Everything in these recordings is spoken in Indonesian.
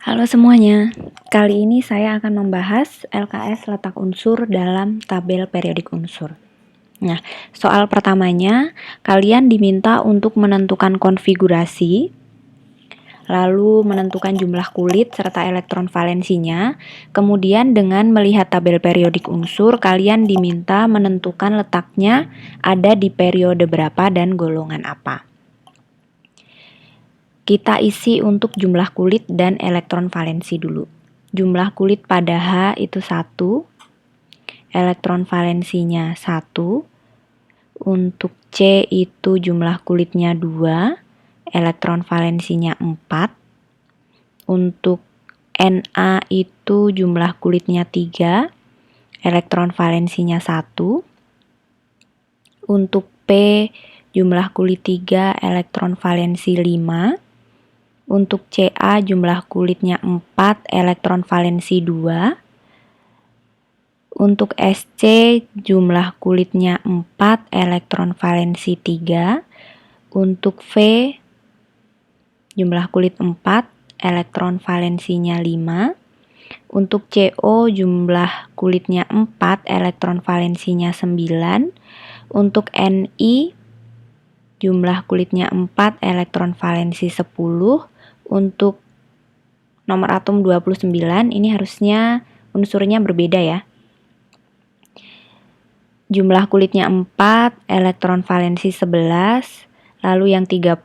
Halo semuanya, kali ini saya akan membahas LKS letak unsur dalam tabel periodik unsur. Nah, soal pertamanya, kalian diminta untuk menentukan konfigurasi, lalu menentukan jumlah kulit serta elektron valensinya. Kemudian dengan melihat tabel periodik unsur, kalian diminta menentukan letaknya ada di periode berapa dan golongan apa. Kita isi untuk jumlah kulit dan elektron valensi dulu. Jumlah kulit pada H itu 1, elektron valensinya 1. Untuk C itu jumlah kulitnya 2, elektron valensinya 4. Untuk Na itu jumlah kulitnya 3, elektron valensinya 1. Untuk P jumlah kulit 3, elektron valensi 5. Untuk Ca jumlah kulitnya 4, elektron valensi 2. Untuk Sc jumlah kulitnya 4, elektron valensi 3. Untuk V jumlah kulit 4, elektron valensinya 5. Untuk Co jumlah kulitnya 4, elektron valensinya 9. Untuk Ni jumlah kulitnya 4, elektron valensi 10. Untuk nomor atom 29, ini harusnya unsurnya berbeda ya. Jumlah kulitnya 4, elektron valensi 11. Lalu yang 30,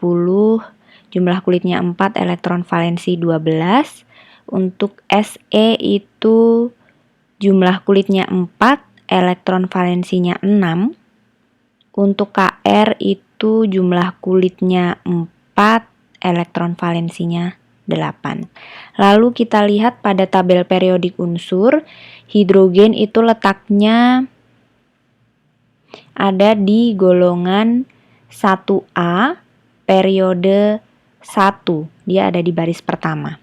jumlah kulitnya 4, elektron valensi 12. Untuk Se itu jumlah kulitnya 4, elektron valensinya 6. Untuk Kr itu jumlah kulitnya 4, elektron valensinya 8. Lalu kita lihat pada tabel periodik unsur, hidrogen itu letaknya ada di golongan 1A periode 1. Dia ada di baris pertama.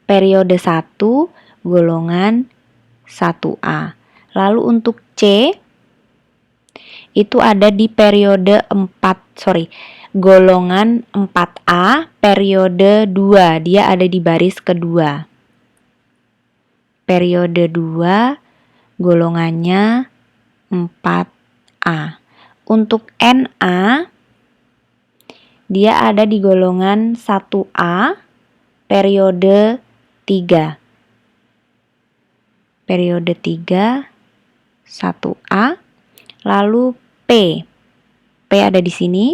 Periode 1 golongan 1A. Lalu untuk C itu ada di periode golongan 4A periode 2. Dia ada di baris kedua. Periode 2 golongannya 4A. Untuk Na dia ada di golongan 1A periode 3. Periode 3 1A. Lalu P ada di sini.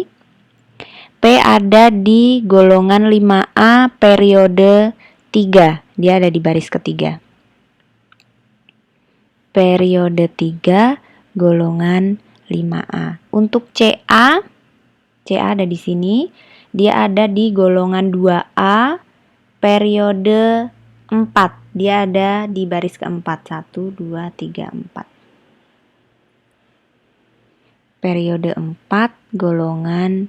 P ada di golongan 5A periode 3. Dia ada di baris ketiga. Periode 3 golongan 5A. Untuk Ca ada di sini. Dia ada di golongan 2A periode 4. Dia ada di baris keempat. 1, 2, 3, 4. Periode 4 golongan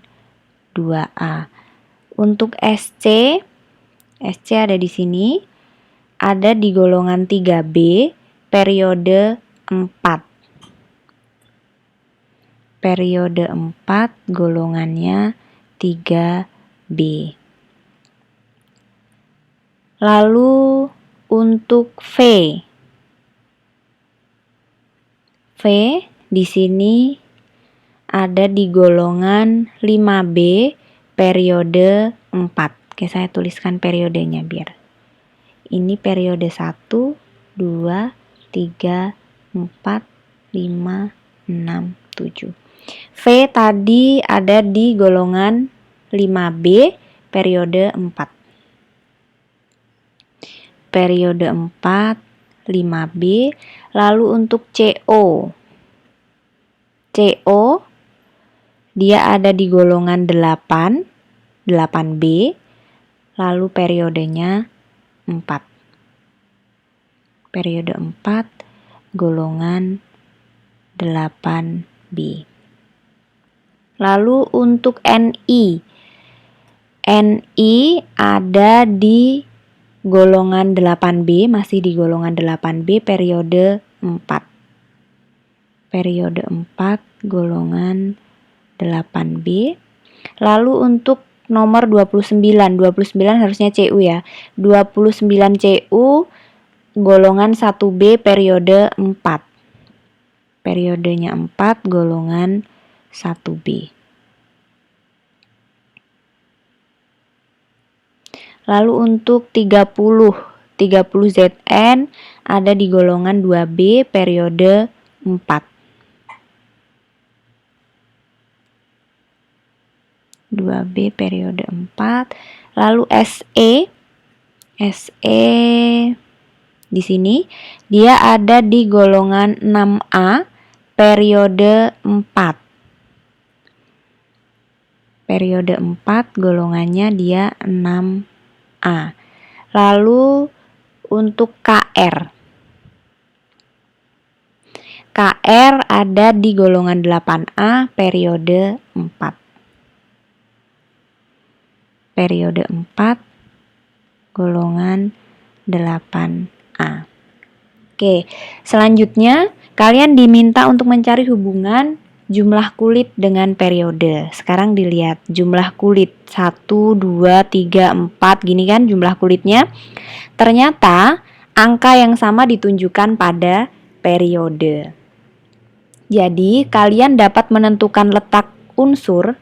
2A. Untuk Sc ada di sini, ada di golongan 3B periode 4. Periode 4 golongannya 3B. Lalu untuk V di sini ada di golongan 5B periode 4. Oke, saya tuliskan periodenya biar. Ini periode 1, 2, 3, 4, 5, 6, 7. V tadi ada di golongan 5B periode 4. Periode 4, 5B. Lalu untuk CO dia ada di golongan 8B, lalu periodenya 4. Periode 4, golongan 8B. Lalu untuk Ni ada di golongan 8B, masih di golongan 8B periode 4. Periode 4, golongan 8B. Lalu untuk nomor 29. 29 harusnya CU ya. 29 CU golongan 1B periode 4. Periodenya 4 golongan 1B. Lalu untuk 30 ZN ada di golongan 2B periode 4. 2B periode 4. Lalu SE di sini dia ada di golongan 6A periode 4. Periode 4 golongannya dia 6A. Lalu untuk KR ada di golongan 8A periode 4. Periode 4 golongan 8A. Oke, selanjutnya kalian diminta untuk mencari hubungan jumlah kulit dengan periode. Sekarang dilihat jumlah kulit 1, 2, 3, 4 gini kan jumlah kulitnya. Ternyata angka yang sama ditunjukkan pada periode. Jadi kalian dapat menentukan letak unsur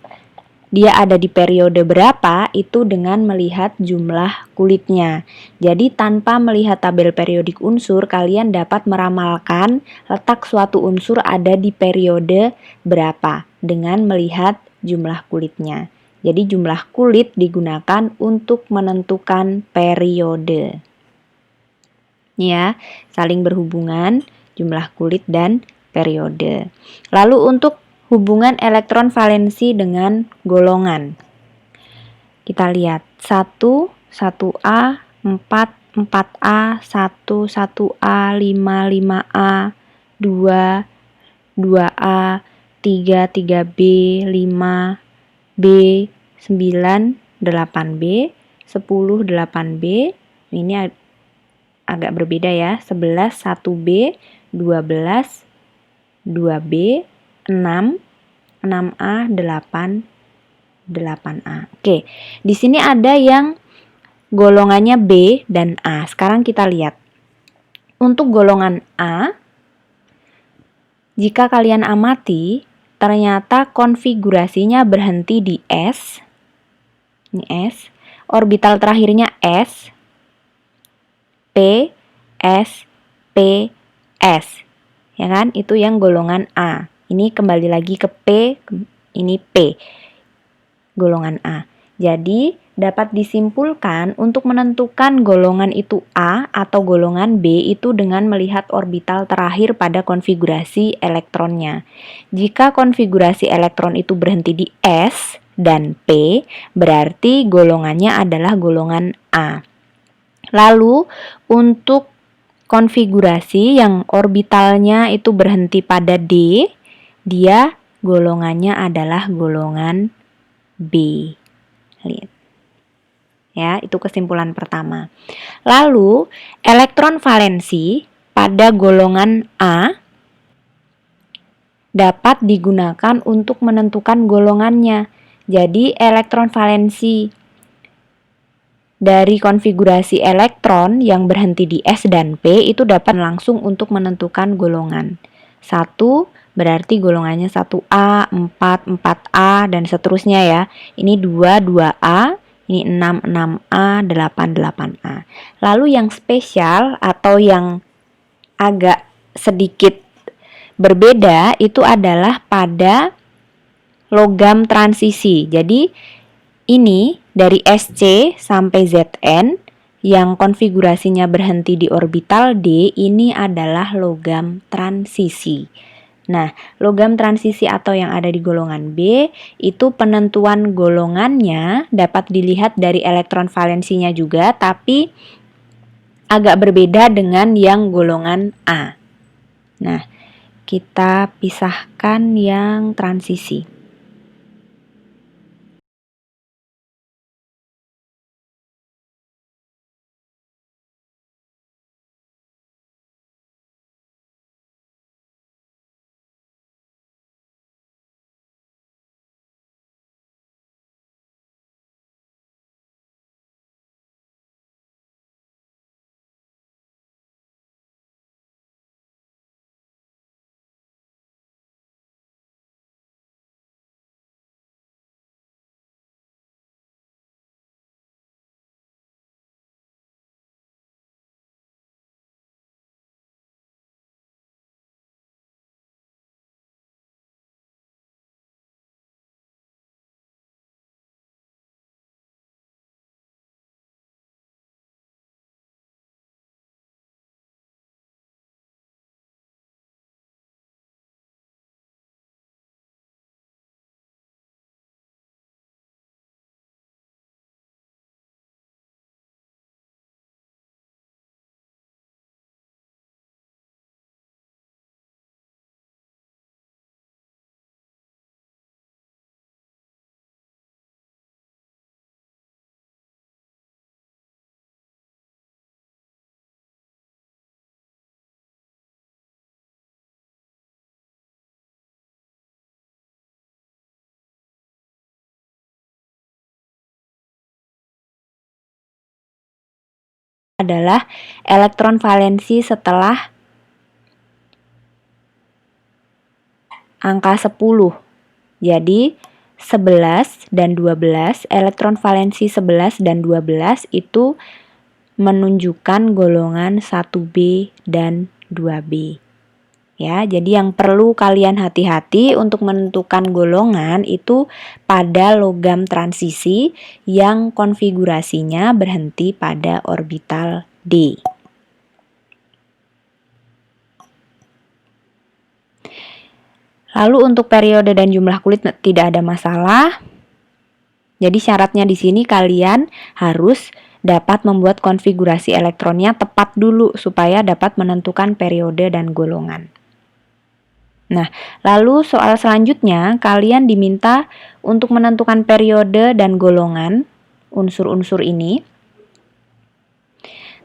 dia ada di periode berapa itu dengan melihat jumlah kulitnya. Jadi tanpa melihat tabel periodik unsur, kalian dapat meramalkan letak suatu unsur ada di periode berapa dengan melihat jumlah kulitnya. Jadi jumlah kulit digunakan untuk menentukan periode. Ya, saling berhubungan jumlah kulit dan periode. Lalu untuk hubungan elektron valensi dengan golongan. Kita lihat 1, 1A, 4, 4A, 1, 1A, 5, 5A, 2, 2A, 3, 3B, 5B, 9, 8B, 10, 8B. Ini agak berbeda ya. 11, 1B, 12, 2B, 6, 6A, 8, 8A. Oke, di sini ada yang golongannya B dan A. Sekarang kita lihat. Untuk golongan A, jika kalian amati, ternyata konfigurasinya berhenti di S. Ini S. Orbital terakhirnya S, P, S, P, S. Ya kan? Itu yang golongan A. Ini kembali lagi ke P, ini P, golongan A. Jadi, dapat disimpulkan untuk menentukan golongan itu A atau golongan B itu dengan melihat orbital terakhir pada konfigurasi elektronnya. Jika konfigurasi elektron itu berhenti di S dan P, berarti golongannya adalah golongan A. Lalu, untuk konfigurasi yang orbitalnya itu berhenti pada D, dia golongannya adalah golongan B. Lihat. Ya, itu kesimpulan pertama. Lalu, elektron valensi pada golongan A dapat digunakan untuk menentukan golongannya. Jadi, elektron valensi dari konfigurasi elektron yang berhenti di S dan P itu dapat langsung untuk menentukan golongan. 1 berarti golongannya 1A, 4, 4A, dan seterusnya ya. Ini 2, 2A, ini 6, 6A, 8, 8A. Lalu yang spesial atau yang agak sedikit berbeda itu adalah pada logam transisi. Jadi ini dari SC sampai Zn yang konfigurasinya berhenti di orbital D ini adalah logam transisi. Nah, logam transisi atau yang ada di golongan B itu penentuan golongannya dapat dilihat dari elektron valensinya juga, tapi agak berbeda dengan yang golongan A. Nah, kita pisahkan yang transisi. adalah elektron valensi setelah angka 10. Jadi 11 dan 12, elektron valensi 11 dan 12 itu menunjukkan golongan 1B dan 2B. Ya, jadi yang perlu kalian hati-hati untuk menentukan golongan itu pada logam transisi yang konfigurasinya berhenti pada orbital D. Lalu untuk periode dan jumlah kulit tidak ada masalah. Jadi syaratnya di sini kalian harus dapat membuat konfigurasi elektronnya tepat dulu supaya dapat menentukan periode dan golongan. Nah, lalu soal selanjutnya kalian diminta untuk menentukan periode dan golongan unsur-unsur ini,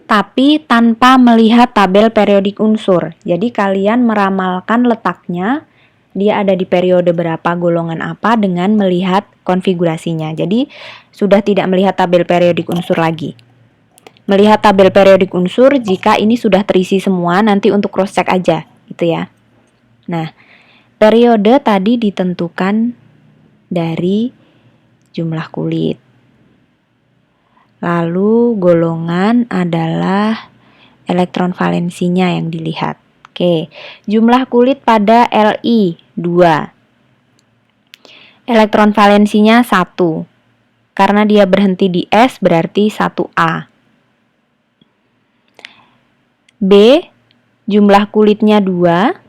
tapi tanpa melihat tabel periodik unsur. Jadi kalian meramalkan letaknya, dia ada di periode berapa, golongan apa dengan melihat konfigurasinya. Jadi sudah tidak melihat tabel periodik unsur lagi. Melihat tabel periodik unsur jika ini sudah terisi semua, nanti untuk cross check aja gitu ya. Nah, periode tadi ditentukan dari jumlah kulit. Lalu golongan adalah elektron valensinya yang dilihat. Oke, jumlah kulit pada Li 2. Elektron valensinya 1. Karena dia berhenti di S berarti 1A. B, jumlah kulitnya 2.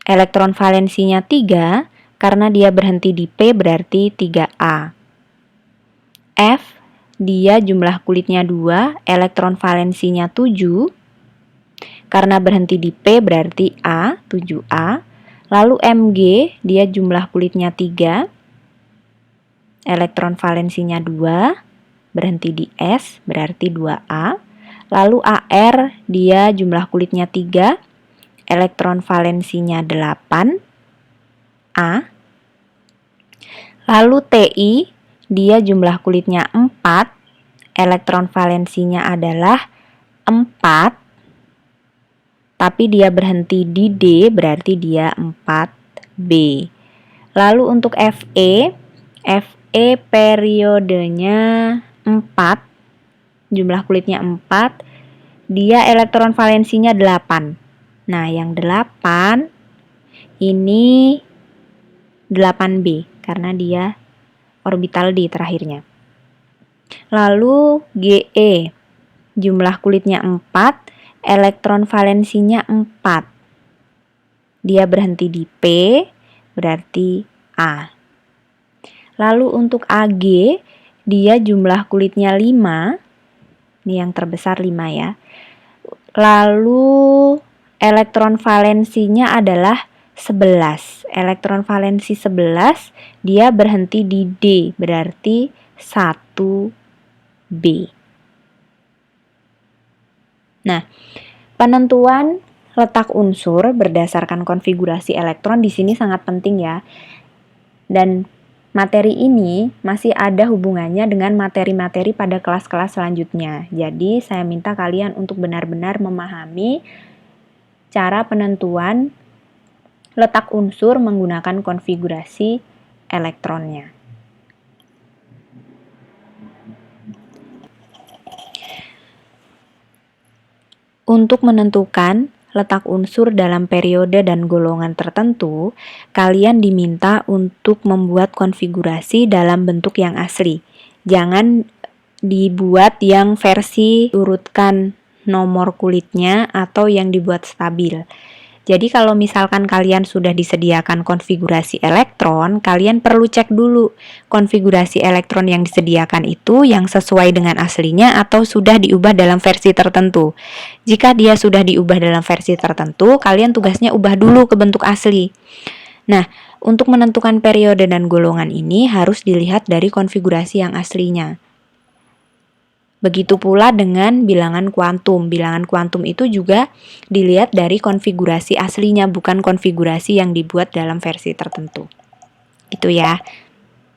Elektron valensinya 3, karena dia berhenti di P berarti 3A. F, dia jumlah kulitnya 2, elektron valensinya 7, karena berhenti di P berarti A, 7A. Lalu Mg, dia jumlah kulitnya 3, elektron valensinya 2, berhenti di S berarti 2A. Lalu Ar, dia jumlah kulitnya 3, elektron valensinya 8A. Lalu Ti, dia jumlah kulitnya 4, elektron valensinya adalah 4, tapi dia berhenti di D berarti dia 4B. Lalu untuk Fe periodenya 4, jumlah kulitnya 4, dia elektron valensinya 8. Nah, yang 8 ini 8B karena dia orbital D terakhirnya. Lalu Ge, jumlah kulitnya 4, elektron valensinya 4. Dia berhenti di P, berarti A. Lalu untuk Ag, dia jumlah kulitnya 5. Ini yang terbesar 5 ya. Lalu elektron valensinya adalah 11. Elektron valensi 11, dia berhenti di D, berarti 1B. Nah, penentuan letak unsur berdasarkan konfigurasi elektron di sini sangat penting ya. Dan materi ini masih ada hubungannya dengan materi-materi pada kelas-kelas selanjutnya. Jadi, saya minta kalian untuk benar-benar memahami cara penentuan letak unsur menggunakan konfigurasi elektronnya. Untuk menentukan letak unsur dalam periode dan golongan tertentu, kalian diminta untuk membuat konfigurasi dalam bentuk yang asli. Jangan dibuat yang versi urutkan nomor kulitnya atau yang dibuat stabil. Jadi kalau misalkan kalian sudah disediakan konfigurasi elektron, kalian perlu cek dulu konfigurasi elektron yang disediakan itu yang sesuai dengan aslinya atau sudah diubah dalam versi tertentu. Jika dia sudah diubah dalam versi tertentu, kalian tugasnya ubah dulu ke bentuk asli. Nah, untuk menentukan periode dan golongan ini harus dilihat dari konfigurasi yang aslinya. Begitu pula dengan bilangan kuantum. Bilangan kuantum itu juga dilihat dari konfigurasi aslinya, bukan konfigurasi yang dibuat dalam versi tertentu. Itu ya.